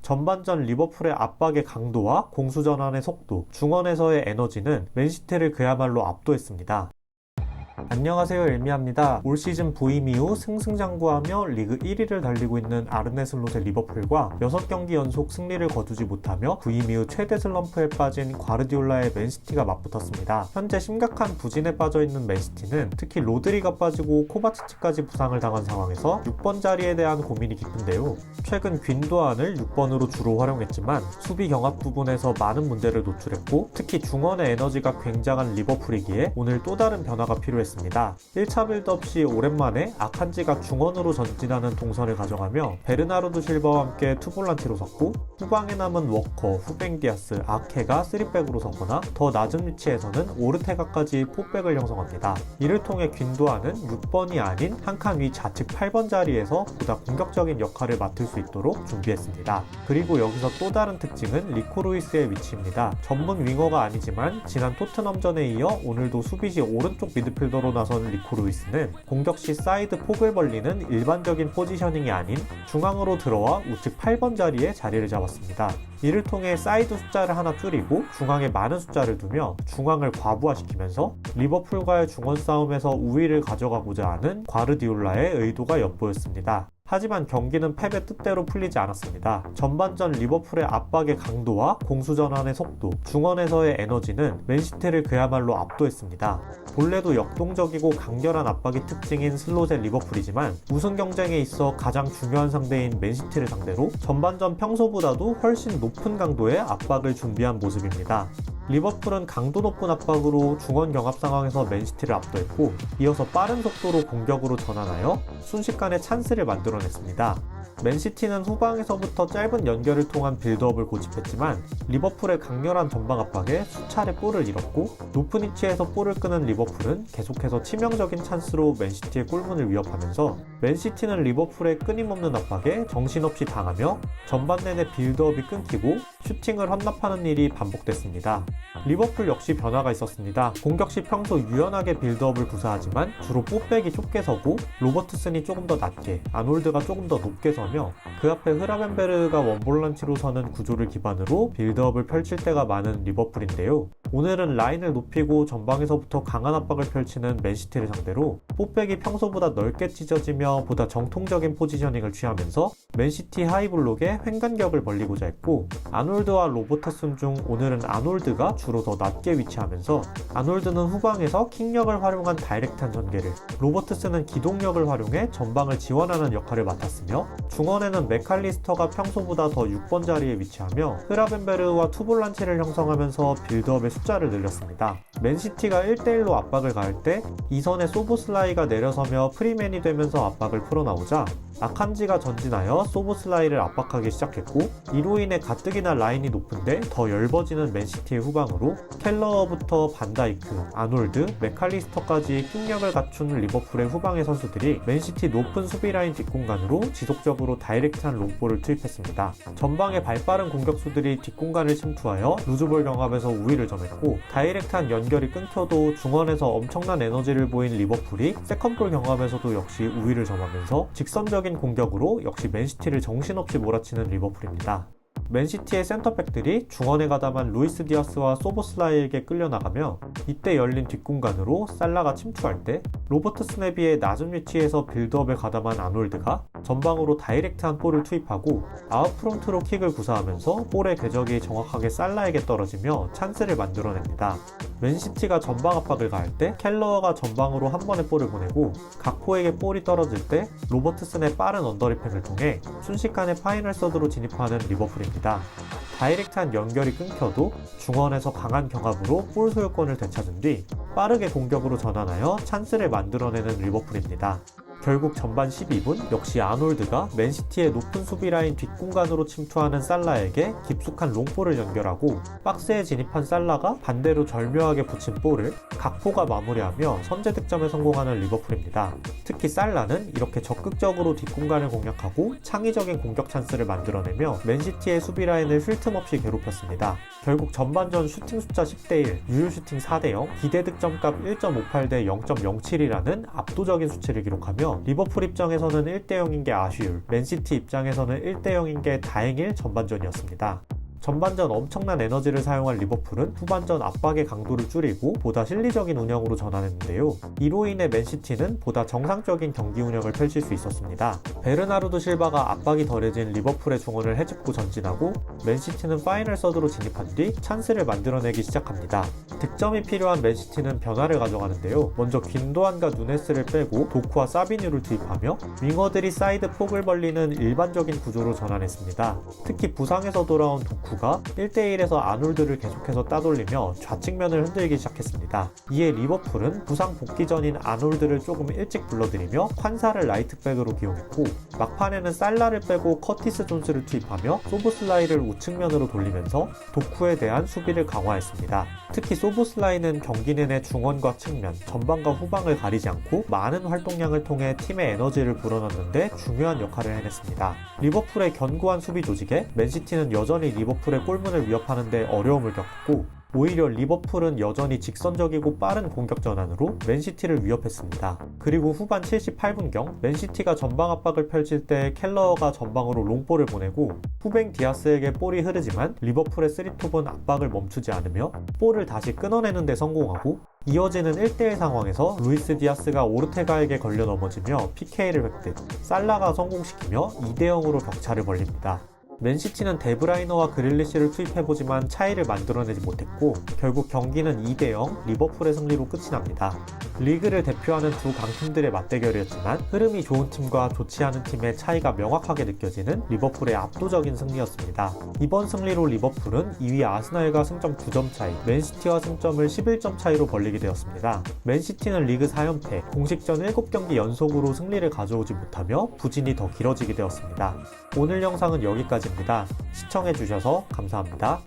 전반전 리버풀의 압박의 강도와 공수 전환의 속도, 중원에서의 에너지는 맨시티를 그야말로 압도했습니다. 안녕하세요, 엘미야입니다. 올 시즌 부임 이후 승승장구하며 리그 1위를 달리고 있는 아르네 슬롯의 리버풀과 6경기 연속 승리를 거두지 못하며 부임 이후 최대 슬럼프에 빠진 과르디올라의 맨시티가 맞붙었습니다. 현재 심각한 부진에 빠져있는 맨시티는 특히 로드리가 빠지고 코바치치까지 부상을 당한 상황에서 6번 자리에 대한 고민이 깊은데요. 최근 귄도안을 6번으로 주로 활용했지만 수비 경합 부분에서 많은 문제를 노출했고 특히 중원의 에너지가 굉장한 리버풀이기에 오늘 또 다른 변화가 필요했습니다. 1차 빌드업 시 오랜만에 아칸지가 중원으로 전진하는 동선을 가져가며 베르나르도 실바와 함께 투볼란티로 섰고 후방에 남은 워커, 후뱅 디아스, 아케가 3백으로 서거나 더 낮은 위치에서는 오르테가까지 4백을 형성합니다. 이를 통해 귄도안은 6번이 아닌 한 칸 위 좌측 8번 자리에서 보다 공격적인 역할을 맡을 수 있도록 준비했습니다. 그리고 여기서 또 다른 특징은 리코 루이스의 위치입니다. 전문 윙어가 아니지만 지난 토트넘전에 이어 오늘도 수비시 오른쪽 미드필더로 나선 리코 루이스는 공격 시 사이드 폭을 벌리는 일반적인 포지셔닝이 아닌 중앙으로 들어와 우측 8번 자리에 자리를 잡았습니다. 이를 통해 사이드 숫자를 하나 줄이고 중앙에 많은 숫자를 두며 중앙을 과부하시키면서 리버풀과의 중원 싸움에서 우위를 가져가고자 하는 과르디올라의 의도가 엿보였습니다. 하지만 경기는 패배 뜻대로 풀리지 않았습니다. 전반전 리버풀의 압박의 강도와 공수 전환의 속도, 중원에서의 에너지는 맨시티를 그야말로 압도했습니다. 본래도 역동적이고 강렬한 압박이 특징인 슬롯의 리버풀이지만 우승 경쟁에 있어 가장 중요한 상대인 맨시티를 상대로 전반전 평소보다도 훨씬 높은 강도의 압박을 준비한 모습입니다. 리버풀은 강도 높은 압박으로 중원 경합 상황에서 맨시티를 압도했고 이어서 빠른 속도로 공격으로 전환하여 순식간에 찬스를 만들어냈습니다. 맨시티는 후방에서부터 짧은 연결을 통한 빌드업을 고집했지만 리버풀의 강렬한 전방 압박에 수차례 볼을 잃었고 높은 위치에서 볼을 끄는 리버풀은 계속해서 치명적인 찬스로 맨시티의 골문을 위협하면서 맨시티는 리버풀의 끊임없는 압박에 정신없이 당하며 전반 내내 빌드업이 끊기고 슈팅을 헌납하는 일이 반복됐습니다. 리버풀 역시 변화가 있었습니다. 공격 시 평소 유연하게 빌드업을 구사하지만 주로 뽀백이 좁게 서고 로버트슨이 조금 더 낮게, 아놀드가 조금 더 높게 서며 그 앞에 흐라벤베르가 원볼란치로 서는 구조를 기반으로 빌드업을 펼칠 때가 많은 리버풀인데요. 오늘은 라인을 높이고 전방에서부터 강한 압박을 펼치는 맨시티를 상대로 뽀백이 평소보다 넓게 찢어지며 보다 정통적인 포지셔닝을 취하면서 맨시티 하이블록에 횡간격을 벌리고자 했고 아놀드와 로버트슨 중 오늘은 아놀드가 주로 더 낮게 위치하면서 아놀드는 후방에서 킥력을 활용한 다이렉트한 전개를, 로버트슨은 기동력을 활용해 전방을 지원하는 역할을 맡았으며 중원에는 맥칼리스터가 평소보다 더 6번 자리에 위치하며 흐라벤베르와 투볼란치를 형성하면서 빌드업의 숫자를 늘렸습니다. 맨시티가 1대1로 압박을 가할 때 2선에 소보슬라이가 내려서며 프리맨이 되면서 압박을 풀어나오자 아칸지가 전진하여 소보슬라이를 압박하기 시작했고 이로 인해 가뜩이나 라인이 높은데 더 열버지는 맨시티의 후방으로 켈러부터 반다이크, 아놀드, 맥칼리스터까지 킥력을 갖춘 리버풀의 후방의 선수들이 맨시티 높은 수비 라인 뒷공간으로 지속적으로 다이렉트한 롱볼을 투입했습니다. 전방의 발빠른 공격수들이 뒷공간을 침투하여 루즈볼 경합에서 우위를 점했고 다이렉트한 연결이 끊겨도 중원에서 엄청난 에너지를 보인 리버풀이 세컨볼 경합에서도 역시 우위를 점하면서 직선적인 공격으로 역시 맨시티를 정신없이 몰아치는 리버풀입니다. 맨시티의 센터백들이 중원에 가담한 루이스 디아스와 소보슬라이에게 끌려나가며 이때 열린 뒷공간으로 살라가 침투할 때 로버트슨에 비해 낮은 위치에서 빌드업에 가담한 아놀드가 전방으로 다이렉트한 볼을 투입하고 아웃프론트로 킥을 구사하면서 볼의 궤적이 정확하게 살라에게 떨어지며 찬스를 만들어냅니다. 맨시티가 전방 압박을 가할 때 켈러가 전방으로 한 번의 볼을 보내고 각포에게 볼이 떨어질 때 로버트슨의 빠른 언더리핑을 통해 순식간에 파이널 서드로 진입하는 리버풀입니다. 다이렉트한 연결이 끊겨도 중원에서 강한 경합으로 볼 소유권을 되찾은 뒤 빠르게 공격으로 전환하여 찬스를 만들어내는 리버풀입니다. 결국 전반 12분 역시 아놀드가 맨시티의 높은 수비 라인 뒷공간으로 침투하는 살라에게 깊숙한 롱볼을 연결하고 박스에 진입한 살라가 반대로 절묘하게 붙인 볼을 각포가 마무리하며 선제 득점에 성공하는 리버풀입니다. 특히 살라는 이렇게 적극적으로 뒷공간을 공략하고 창의적인 공격 찬스를 만들어내며 맨시티의 수비 라인을 쉴 틈 없이 괴롭혔습니다. 결국 전반전 슈팅 숫자 10대1, 유효 슈팅 4대0, 기대 득점값 1.58 대 0.07이라는 압도적인 수치를 기록하며 있었으며 리버풀 입장에서는 1대0인 게 아쉬울, 맨시티 입장에서는 1대0인 게 다행일 전반전이었습니다. 전반전 엄청난 에너지를 사용한 리버풀은 후반전 압박의 강도를 줄이고 보다 실리적인 운영으로 전환했는데요. 이로 인해 맨시티는 보다 정상적인 경기 운영을 펼칠 수 있었습니다. 베르나르도 실바가 압박이 덜해진 리버풀의 중원을 헤집고 전진하고 맨시티는 파이널 서드로 진입한 뒤 찬스를 만들어내기 시작합니다. 득점이 필요한 맨시티는 변화를 가져가는데요. 먼저 귄도안과 누네스를 빼고 도쿠와 사비뉴를 투입하며 윙어들이 사이드 폭을 벌리는 일반적인 구조로 전환했습니다. 특히 부상에서 돌아온 도쿠가 1대1에서 아놀드를 계속해서 따돌리며 좌측면을 흔들기 시작했습니다. 이에 리버풀은 부상 복귀 전인 아놀드를 조금 일찍 불러들이며 콴사를 라이트백으로 기용했고 막판에는 살라를 빼고 커티스 존스를 투입하며 소보슬라이를 우측면으로 돌리면서 도쿠에 대한 수비를 강화했습니다. 특히 소보슬라이는 경기 내내 중원과 측면, 전방과 후방을 가리지 않고 많은 활동량을 통해 팀의 에너지를 불어넣는데 중요한 역할을 해냈습니다. 리버풀의 견고한 수비 조직에 맨시티는 여전히 리버풀의 골문을 위협하는 데 어려움을 겪고 오히려 리버풀은 여전히 직선적이고 빠른 공격 전환으로 맨시티를 위협했습니다. 그리고 후반 78분경 맨시티가 전방 압박을 펼칠 때 켈러가 전방으로 롱볼을 보내고 후뱅 디아스에게 볼이 흐르지만 리버풀의 3톱은 압박을 멈추지 않으며 볼을 다시 끊어내는 데 성공하고 이어지는 1대1 상황에서 루이스 디아스가 오르테가에게 걸려 넘어지며 PK를 획득, 살라가 성공시키며 2대0으로 격차를 벌립니다. 맨시티는 데브라이너와 그릴리시를 투입해보지만 차이를 만들어내지 못했고 결국 경기는 2대0 리버풀의 승리로 끝이 납니다. 리그를 대표하는 두 강팀들의 맞대결이었지만 흐름이 좋은 팀과 좋지 않은 팀의 차이가 명확하게 느껴지는 리버풀의 압도적인 승리였습니다. 이번 승리로 리버풀은 2위 아스날과 승점 9점 차이, 맨시티와 승점을 11점 차이로 벌리게 되었습니다. 맨시티는 리그 4연패, 공식전 7경기 연속으로 승리를 가져오지 못하며 부진이 더 길어지게 되었습니다. 오늘 영상은 여기까지입니다. 시청해주셔서 감사합니다.